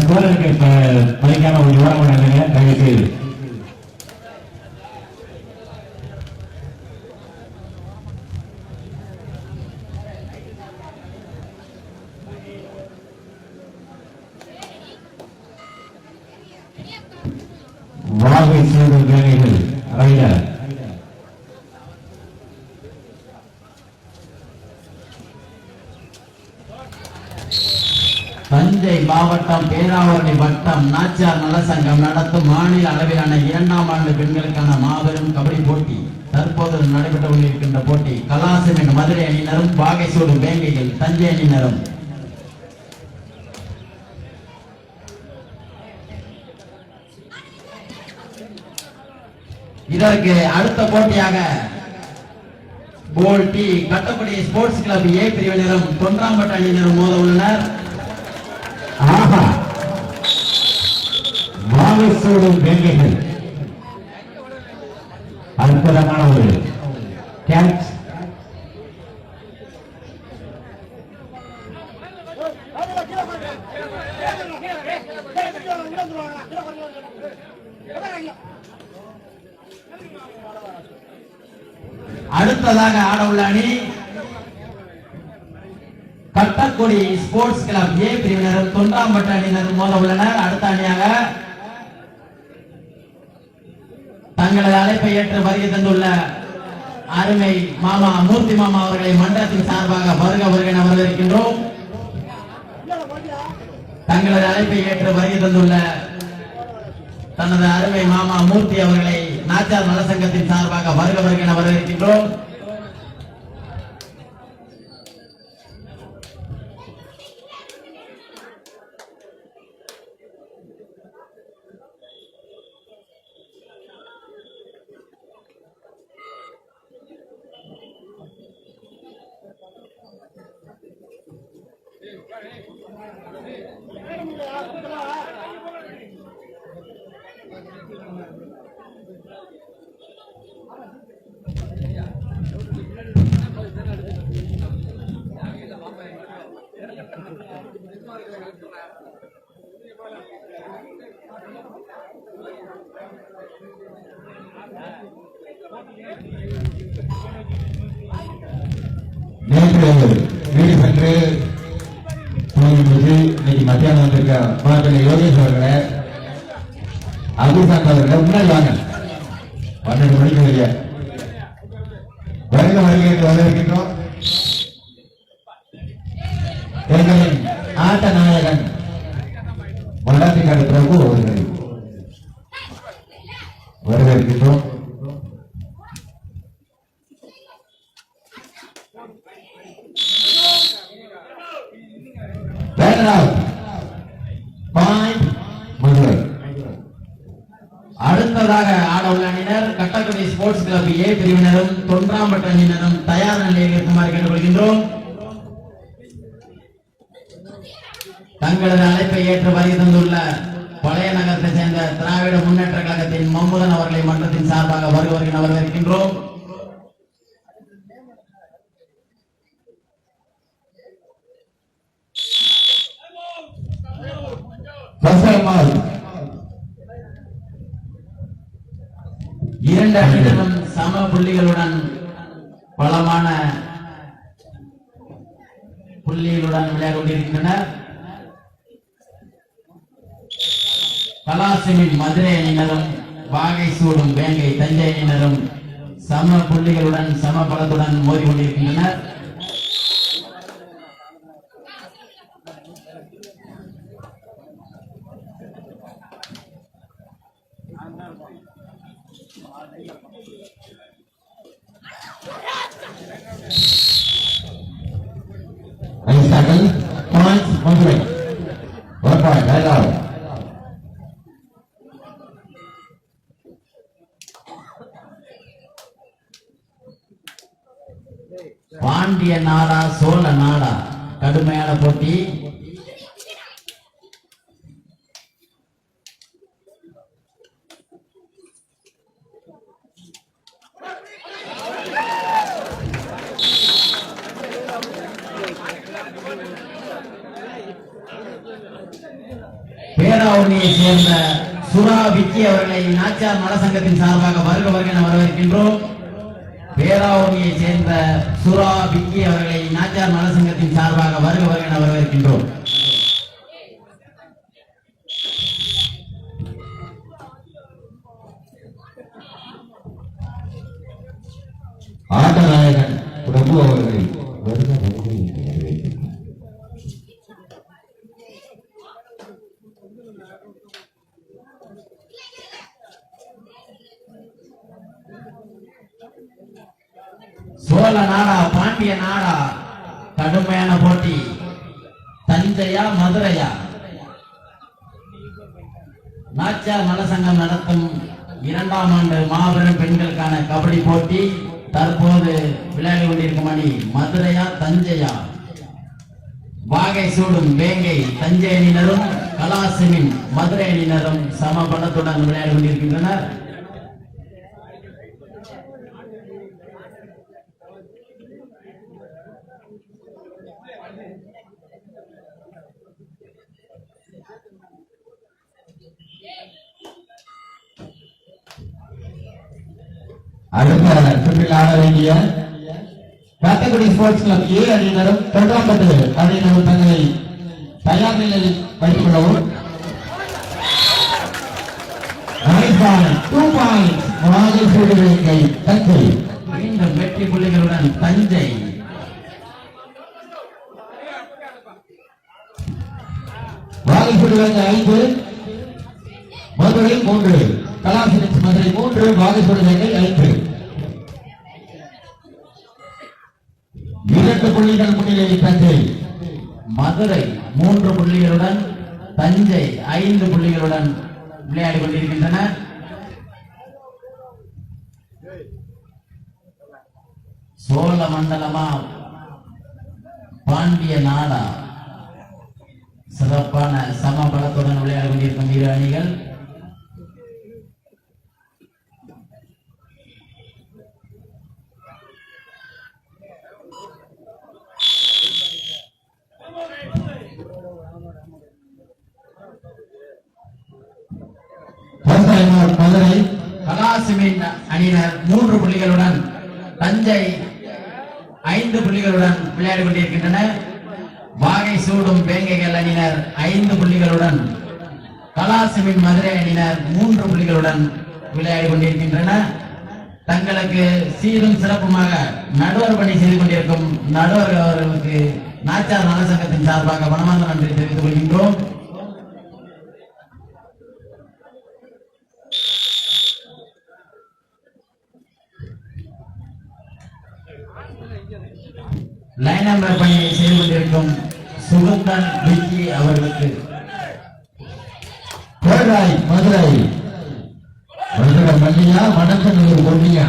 ஸ்கோருக்கு மதிக்காம ஒரு ஓரம் பண்ணாங்க தயவு செய்து. வாகை சூடும் வேலைகள் ரைடர் தஞ்சை மாவட்டம் பேராவூரணி வட்டம் நாச்சியார் நலசங்கம் நடத்தும் மாநில அளவிலான 2ஆம் ஆண்டு பெண்களுக்கான மாபெரும் கபடி போட்டி தற்போது நடைபெற்று கொண்டிருக்கின்ற போட்டி கலாசிமின் மதுரை அணியினரும் வாகை சூடும் வேங்கையில் தஞ்சை அணியினரும். இதற்கு அடுத்த போட்டியாக போல் டி கட்டப்படி ஸ்போர்ட்ஸ் கிளப் ஏ பிரிவினரும் தொன்றாம்பட்டு அணியினரும் மோத உள்ளனர். வாகை சூடும் வேங்கைகள் அற்புதமான ஒரு கேட்ச். அடுத்ததாக ஆட உள்ள அணி கட்டக்குடி ஸ்போர்ட்ஸ் கிளப் ஏ பிரிவினரும் தொன்றாம்பட்டு அணியினரும் மோத உள்ளனர். அடுத்த அணியாக தங்களது அழைப்பை ஏற்று வருகை தந்துள்ள அருமை மாமா மூர்த்தி மாமா அவர்களை மன்றத்தின் சார்பாக வருக வருக என வரவேற்கின்றோம். தங்களது அழைப்பை ஏற்று வருகை தந்துள்ள தனது அருமை மாமா மூர்த்தி அவர்களை நாச்சியார் நலசங்கத்தின் சார்பாக வருக வருக என வரவேற்கின்றோம். வீடு சென்று இன்னைக்கு மத்தியானம் வந்திருக்க மாநில யோகேஷ் அவர்களை அபிசாந்த் அவர்களை முன்னாடி வாங்க. 12 மணிக்கு வெளியே வருக வருகைக்கு வரவேற்கின்றோம். எங்களின் ஆட்ட நாயகன் மல்லாத்திக்காடு பிரபு அவர்களை வரவேற்கின்றோம். அடுத்ததாக ஆட உள்ள அணியினர் கட்டக்குடி ஸ்போர்ட்ஸ் கிளப் ஏ பிரிவினரும் தொன்றாம்பட்டு அணியினரும் தயார் நிலையில் இருக்குமாறு கேட்டுக்கொள்கின்றோம். தங்களது அழைப்பை ஏற்று வருகை தந்துள்ள பழைய நகரத்தை சேர்ந்த திராவிட முன்னேற்ற கழகத்தின் மம்முதன் அவர்களை மன்றத்தின் சார்பாக வருக வருக என வரவேற்கின்றோம். இரண்டு அணிகளும் சம புள்ளிகளுடன் பலமான புள்ளிகளுடன் விளையாடி கொண்டிருக்கின்றனர். கலாசிமின் மதுரை அணியினரும் வாகை சூடும் வேங்கை தஞ்சை அணியினரும் சம புள்ளிகளுடன் சம பலத்துடன் மோதி கொண்டிருக்கின்றனர். பாண்டிய நாடா சோழ நாடா கடுமையான போட்டி. பேராவூரணியை சேர்ந்த சுரா விக்கி அவர்களை நாச்சியார் நலசங்கத்தின் சார்பாக வருக வருக என வரவேற்கின்றோம். பேராவூரணியை சேர்ந்த சுரா விக்கி அவர்களை நாச்சியார் நலசங்கத்தின் சார்பாக வருக வருக என வரவேற்கின்றோம். ஆட்டநாயகன் பிரபு அவர்களை வருக வருக என்று வரவேற்கின்றோம். சோழ நாடா பாண்டிய நாடா கடுமையான போட்டி. தஞ்சையா மதுரையா? நாச்சியார் நலசங்கம் நடத்தும் 2ஆம் ஆண்டு மாபெரும் பெண்களுக்கான கபடி போட்டி தற்போது விளையாடி கொண்டிருக்கும் அணி மதுரையா தஞ்சையா? வாகை சூடும் வேங்கை தஞ்சை அணியினரும் கலாசிமின் மதுரை அணியினரும் சமபலத்துடன் விளையாடி கொண்டிருக்கின்றனர். அடுத்த சுற்றில் ஆட வேண்டிய காட்டக்குடி ஸ்போர்ட்ஸ் கிளப் ஏ அணியினரும் தொண்டாம்பட்டு அணியினரும் தங்களை தயார் நிலையில் வைத்துக் கொள்ளவும். 2 பாயிண்ட் வாகைசூடு வேங்கை தஞ்சை. மீண்டும் வெற்றி புள்ளிகளுடன் தஞ்சை. வாகைசூடு வேங்கை 5, மதுரை 3, கலாசினிக்ஸ் மதுரை 3, வாகைசூடு வேங்கை 5. 2 புள்ளிகள் முன்னிலையில் தஞ்சை. மதுரை 3 புள்ளிகளுடன் தஞ்சை 5 புள்ளிகளுடன் விளையாடி கொண்டிருக்கின்றனர். சோழ மண்டலமா பாண்டிய நாடா? சிறப்பான சமபலத்துடன் விளையாடி கொண்டிருக்கும் இரு அணிகள். மதுரை கலாசிமின் அணியினர் 3 புள்ளிகளுடன் தஞ்சை 5 புள்ளிகளுடன் விளையாடி கொண்டிருக்கின்றனர். வாகை சூடும் வேங்கைகள் அணியினர் 5 புள்ளிகளுடன் கலாசிமின் மதுரை அணியினர் 3 புள்ளிகளுடன் விளையாடி கொண்டிருக்கின்றனர். தங்களுக்கு சீரும் சிறப்புமாக நடுவர் பணி செய்து கொண்டிருக்கும் நடுவர் அவர்களுக்கு நாச்சியார் நலசங்கத்தின் சார்பாக மனமார்ந்த நன்றி தெரிவித்துக் கொள்கின்றோம். லைன் நம்பர் பணியை செய்து கொண்டிருக்கும் சுகந்தன் விக்கி அவர்களுக்கு மதுரை மதுரை மல்லியா வடக்கனூர் பொன்னியா?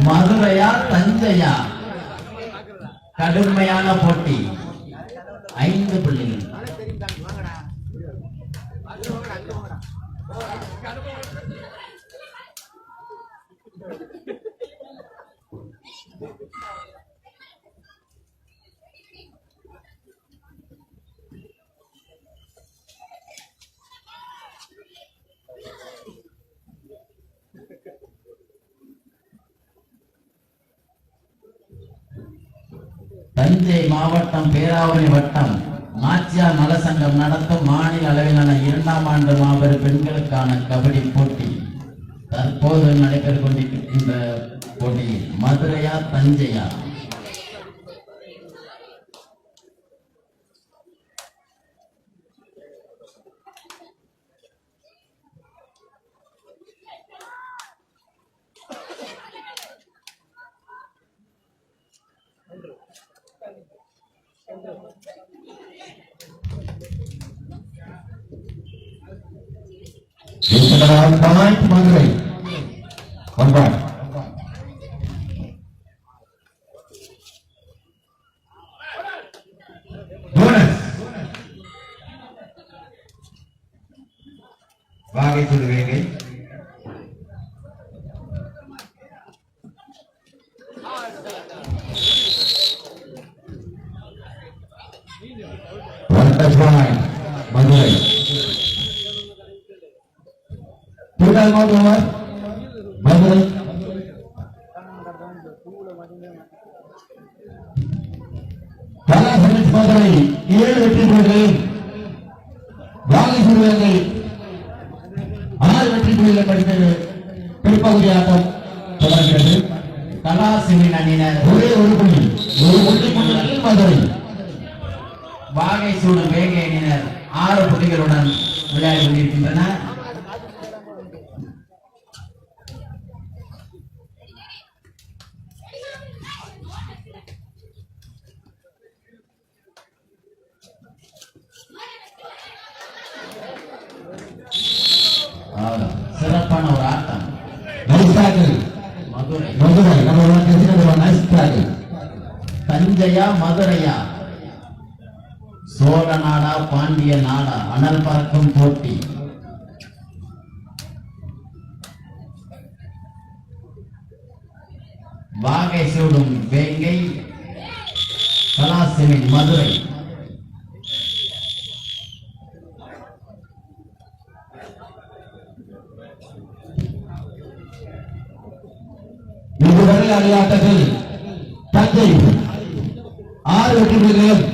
மதுரையா தஞ்சையா? கடுமையான போட்டி. 5 புள்ளிகள். தஞ்சை மாவட்டம் பேராவூரணி வட்டம் நாச்சியார் நலசங்கம் நடத்தும் மாநில அளவிலான 2ஆம் ஆண்டு மாபெரும் பெண்களுக்கான கபடி போட்டி தற்போது நடைபெற்றுக் கொண்டிருக்கின்ற போட்டியில் மதுரையா தஞ்சையா? Point Madurai. 1 point. Madurai Madurai Madurai 7 வெற்றி புள்ளிகளையும் வாகை சுடுவதை 6 வெற்றி புள்ளிகளை படித்தது பிற்பகுதி ஆட்டம் தொடர்கிறது. கலாசிமின் அணியினர் ஒரே ஒரு புள்ளி மதுரை. வாகை சூடும் வேங்கை அணியினர் 6 புள்ளிகளுடன் விளையாடி கொண்டிருக்கின்றனர். சிறப்பான ஒரு ஆட்டம். மதுரை தஞ்சையா மதுரையா, சோழ நாடா பாண்டிய நாடா, அனல் பறக்கும் போட்டி. வாகை சூடும் வேங்கை, கலாசிமின் மதுரை. இதுவரை அணியாட்டத்தில் தஞ்சை 6 வெற்றி புள்ளிகளையும்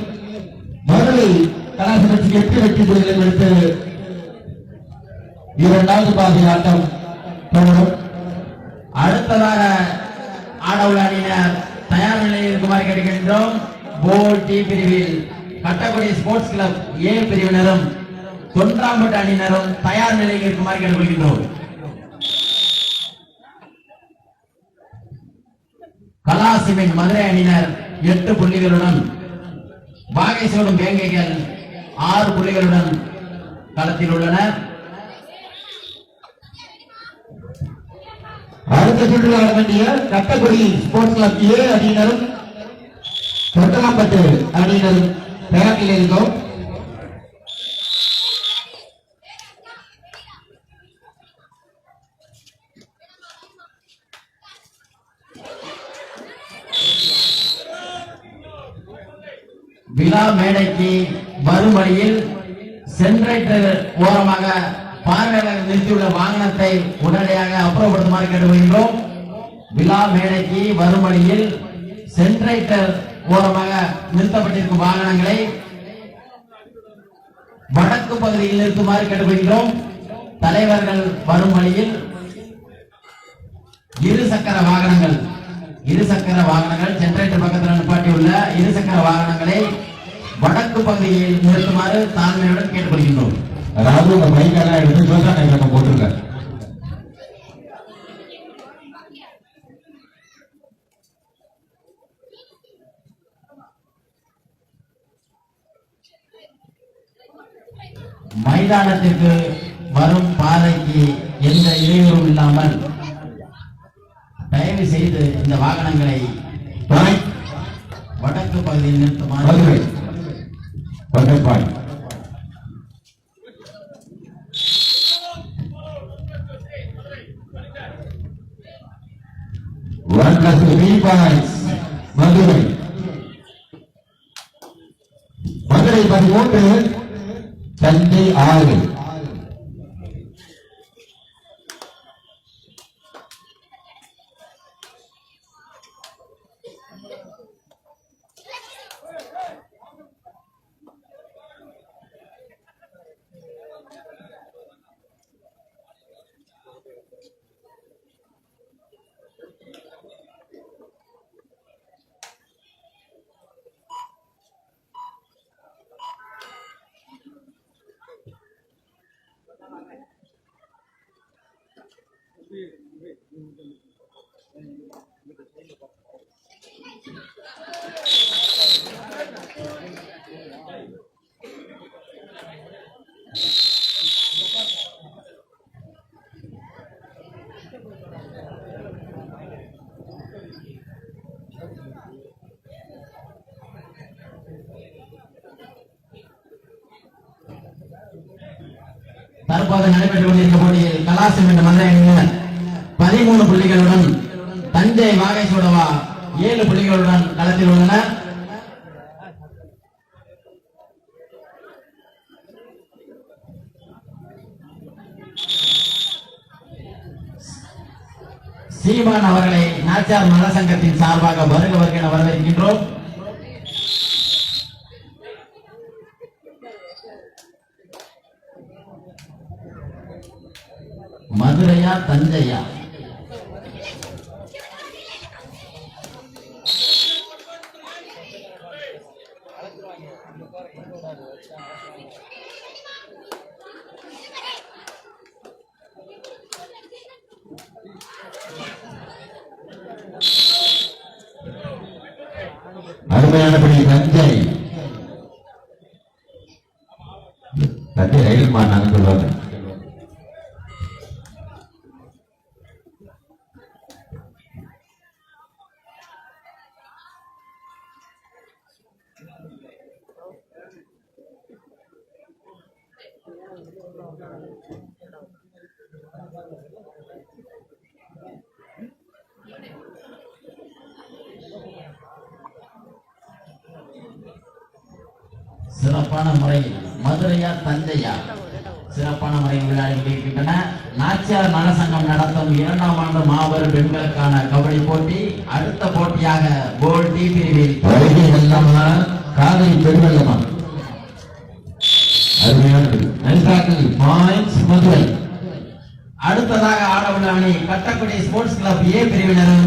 மதுரை கலாசிமிக்கு 8 வெற்றி புள்ளிகளையும் எடுத்து இரண்டாவது பாதி ஆட்டம் தொடரும். அடுத்ததாக ஆடவுள்ள அணியினர் தயார் நிலையில் இருக்குமாறு கேட்கின்றோம். போல் டி பிரிவில் கட்டக்குடி ஸ்போர்ட்ஸ் கிளப் ஏ பிரிவினரும் தொன்றாம்பட்டு அணியினரும் தயார் நிலையில் இருக்குமாறு கேட்டுக்கொள்கின்றோம். கலாசிமின் மதுரை அணியினர் 8 புள்ளிகளுடன், வாகை சூடும் வேங்கைகள் 6 புள்ளிகளுடன் களத்தில் உள்ளனர். அடுத்த சுற்றில் ஆட வேண்டிய கட்டக்குடி ஸ்போர்ட்ஸ் கிளப் ஏ அணியினரும் தொட்டலாம்பட்டு அணியினரும் தயாரில் இருக்கோம். விழா மேடைக்கு வரும் வழியில் சென்ட்ரைட்டர் ஓரமாக பார்வையாளர்கள் நிறுத்தியுள்ள வாகனத்தை உடனடியாக அப்புறப்படுத்துமாறு கேட்டுக்கொள்கின்றோம். விழா மேடைக்கு வரும் வழியில் சென்ட்ரைட்டர் ஓரமாக நிறுத்தப்பட்டிருக்கும் வாகனங்களை வடக்கு பகுதியில் நிறுத்துமாறு கேட்டுக்கொள்கின்றோம். தலைவர்கள் வரும் வழியில் இருசக்கர வாகனங்கள் ஜெனரேட்டர் பக்கத்தில் நிப்பாட்டியுள்ள இருசக்கர வாகனங்களை வடக்கு பகுதியில் நிறுத்துமாறு தாழ்மையுடன் கேட்டுக்கொள்கின்றோம். அதாவது உங்க பைக்கெல்லாம் எடுத்து விவசாயம் போட்டிருக்க. மைதானத்திற்கு வரும் பாதைக்கு எந்த இடையூறும் இல்லாமல் தயவு செய்து இந்த வாகனங்களை வடக்கு பகுதியில் நிறுத்துமாறு. மதுரை 13, தஞ்சை 6. தற்போது நடைபெற்றுக் கொண்டிருக்கும் போட்டியில் கலாசிம் என்ற மதுரை அணியினர் 13 புள்ளிகளுடன், தஞ்சை வாகை சூடவா 7 புள்ளிகளுடன் களத்தில் உள்ளனர். சீமான் அவர்களை நாச்சார் நலசங்கத்தின் சார்பாக வருக வருக என வரவேற்கின்றோம். மதுரையா தஞ்சையா? அருமையானபடி தஞ்சை தஞ்சை ரயில் மாட்டாங்க சொல்லுவாங்க. சிறப்பான முறையில் மதுரையா தஞ்சையா சிறப்பான முறையில் விளையாடி கொண்டிருக்கின்றன. நாச்சியார் நலசங்கம் நடத்தும் 2ஆம் ஆண்டு மாபெரும் பெண்களுக்கான கபடி போட்டி. அடுத்த போட்டியாக போல் டி பிரிவில் காவிரி பெருவெள்ளமா அருமையானது. மதுரை. அடுத்ததாக ஆடவுள்ள அணி கட்டக்குடி ஸ்போர்ட்ஸ் கிளப் ஏ பிரிவினரும்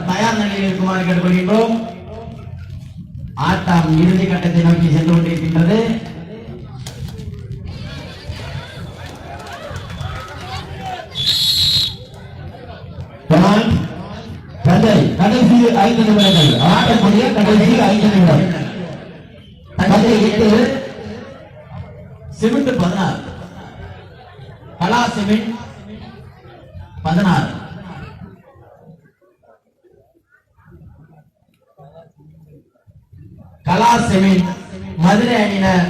தயார் நிலையில் இருக்குமாறு கேட்டுக்கொள்கின்றோம். ஆட்டம் இறுதி கட்டத்தை நோக்கி சென்று கொண்டிருக்கின்றது. கடைசி 5 நிமிடங்கள் ஆட்டக்கூடிய கடைசி 5 நிமிடம். தஞ்சை 8 சிமெண்ட் 16 கலா சிமெண்ட் 16 கலா சிமெண்ட் மதுரை அணியினர்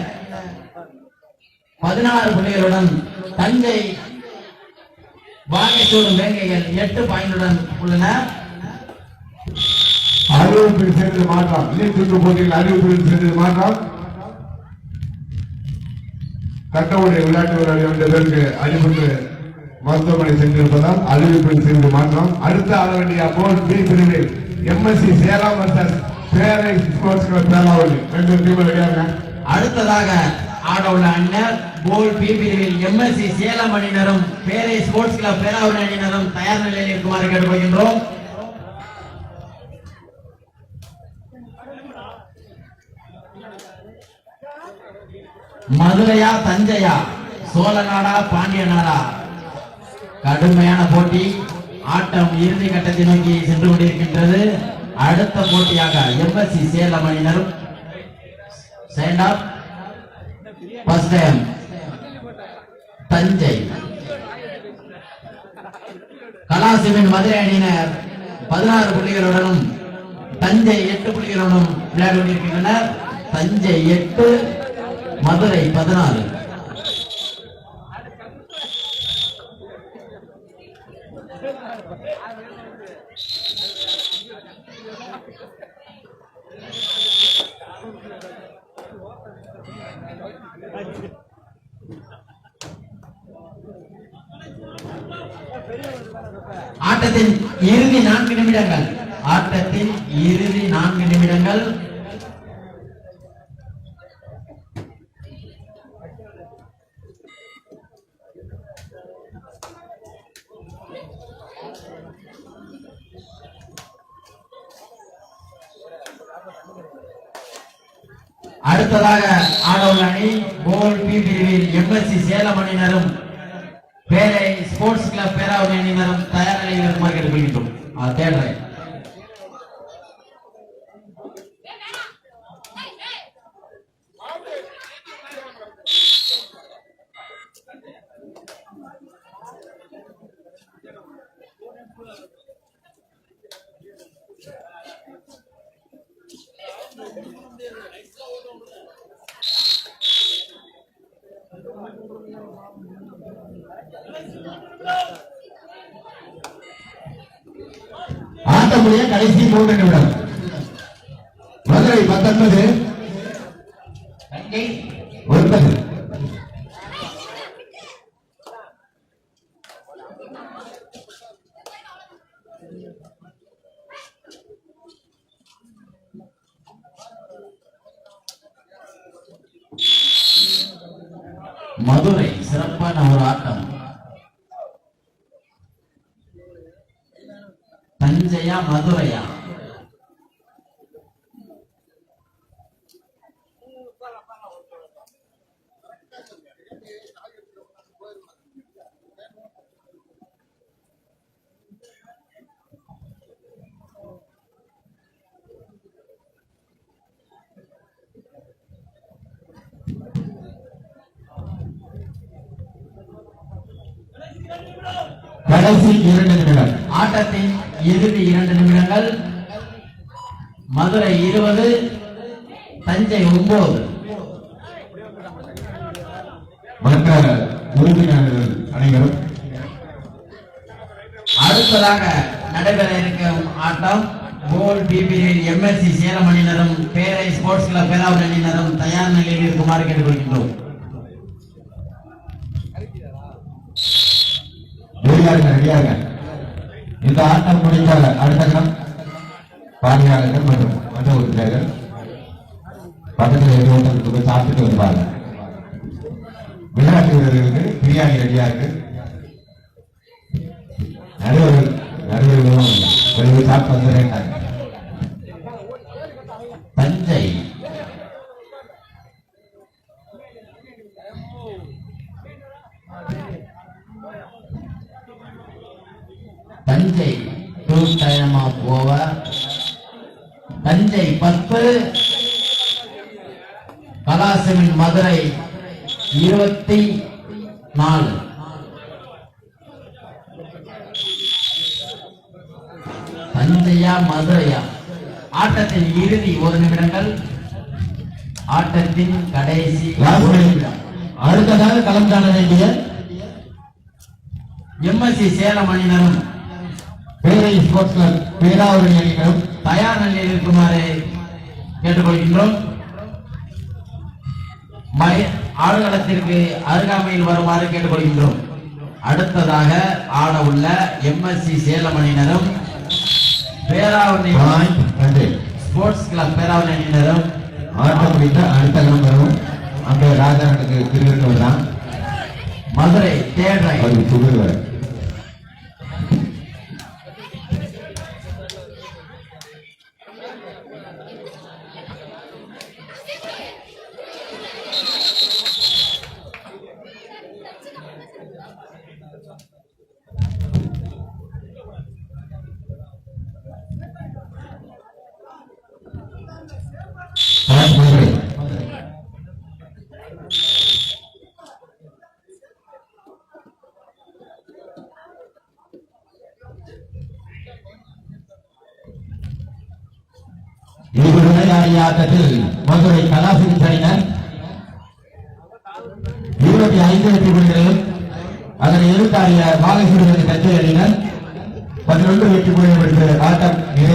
16 புள்ளிகளுடன் தஞ்சை வாகைச்சூடும் வேங்கைகள் 8 பாயிண்டுடன் உள்ளனர். அறிவிப்பில் சென்று மாற்றம் நீட்டுக்கு போட்டியில் அறிவிப்பில் சென்று மாற்றம் கட்டவுடைய விளையாட்டு வீரர்கள் 2 பேருக்கு அடிபட்டு மருத்துவமனை சென்றிருப்பதால் அறிவிப்பில் சென்று மாற்றம். அடுத்த ஆட வேண்டிய போல் பி பிரிவில் எம்எஸ்சி சேலம் வர்சஸ் பேரை ஸ்போர்ட்ஸ் கிளப் பேராவளி 2 டீம் ரெடியாக. அடுத்ததாக ஆடவுள்ள அணியினர் போல் பி பிரிவில் எம்எஸ்சி சேலம் அணியினரும் பேரை ஸ்போர்ட்ஸ் கிளப் பேராவளி அணியினரும் தயார் நிலையில் இருக்குமாறு கேட்டுக்கொள்கின்றோம். மதுரையா தஞ்சையா சோழநாடா பாண்டிய நாடா? கடுமையான போட்டி. ஆட்டம் இறுதி கட்டத்தை நோக்கி சென்று கொண்டிருக்கின்றது. அடுத்த போட்டியாக எம்எஸ்சி சேலம் அணியினரும் தஞ்சை கலாசிவின் மதுரை அணியினர் 16 புள்ளிகளுடனும் தஞ்சை 8 புள்ளிகளுடனும் விளையாடி கொண்டிருக்கின்றனர். தஞ்சை 8 மதுரை 16. ஆட்டத்தின் இறுதி 4 நிமிடங்கள். ஆட்டத்தின் இறுதி 4 நிமிடங்கள். அடுத்ததாக ஆடவுள்ள அணி போல் பி பிரிவில் எம்எஸ்சி சேலம் அணியினரும் பேரை ஸ்போர்ட்ஸ் கிளப் பேராவளி அணியினரும் தயார் நிலையில் இருக்குமாறு கேட்டுக்கொள்கின்றோம். தேடுறேன். ஆட்டம் ஆட்டமுடைய கடைசி 3 நிமிடம். மதுரை 19 9. மதுரை சிறப்பான ஒரு ஆட்டம். தஞ்சையா மதுரையா? கடைசி 2 நிமிடம். ஆட்டத்தின் இறுதி 2 நிமிடங்கள். மதுரை 20 தஞ்சை 9. மற்ற உறுப்பினர்கள் அனைவரும் அடுத்ததாக நடைபெற இருக்கும் ஆட்டம் கோல் பி பிரிவில் எம்எஸ்சி சேலம் அணியினரும் பேரை ஸ்போர்ட்ஸ் கிளப் பேராவூர் அணியினரும் தயார் நிலையில் இருக்குமாறு கேட்டுக்கொள்கின்றோம். ரெடியாக இந்த ஆட்டம் முடிந்தால் அடுத்த கணம் பார்வையாளர்கள் மற்றும் மற்ற உறுப்பினர்கள் பக்கத்தில் எதிர்த்து சாப்பிட்டு வருவார்கள். விளையாட்டு வீரர்களுக்கு பிரியாணி ரெடியா இருக்கு. நடுவர்களும் சாப்பிட்டு வந்துடுறாங்க. Thanjai Thanjai 2 time off over. Thanjai 10 கலாசிமின் மதுரை 24. தஞ்சையா மதுரையா? ஆட்டத்தின் இறுதி 1 நிமிடங்கள். ஆட்டத்தின் கடைசி நிமிடம். அடுத்ததாக களம் காண வேண்டிய எம்எஸ்சி சேலம் அணியினரும் பேரை ஸ்போர்ட்ஸ் கிளப் பேராவூர் அணியினரும் தயார் நிலையில் இருக்குமாறு கேட்டுக்கொள்கின்றோம். ஆடுகளத்திற்கு அருகாமையில் வருமாறு கேட்டுக்கொள்கின்றோம். அடுத்ததாக ஆட உள்ள எம்எஸ்சி சேலம் அணியினரும் பேராவூர் ஸ்போர்ட்ஸ் கிளப் பேராவூர் அணியினரும் ஆட்டம் முடித்த அடுத்த களம் வரும். அங்கே ராஜானுக்கு திருவிழா தான் மதுரை தேடுற சுடுவார். ஆட்டத்தில் மதுரை கலாசிரி அணியினர் 25 வெற்றி புள்ளிகளையும் அதனை எதிர்த்தாடிய பாலசுரன் தஞ்சை அணியினர் 11 வெற்றி புள்ளிகள் பெற்று ஆட்டம் நிறைவு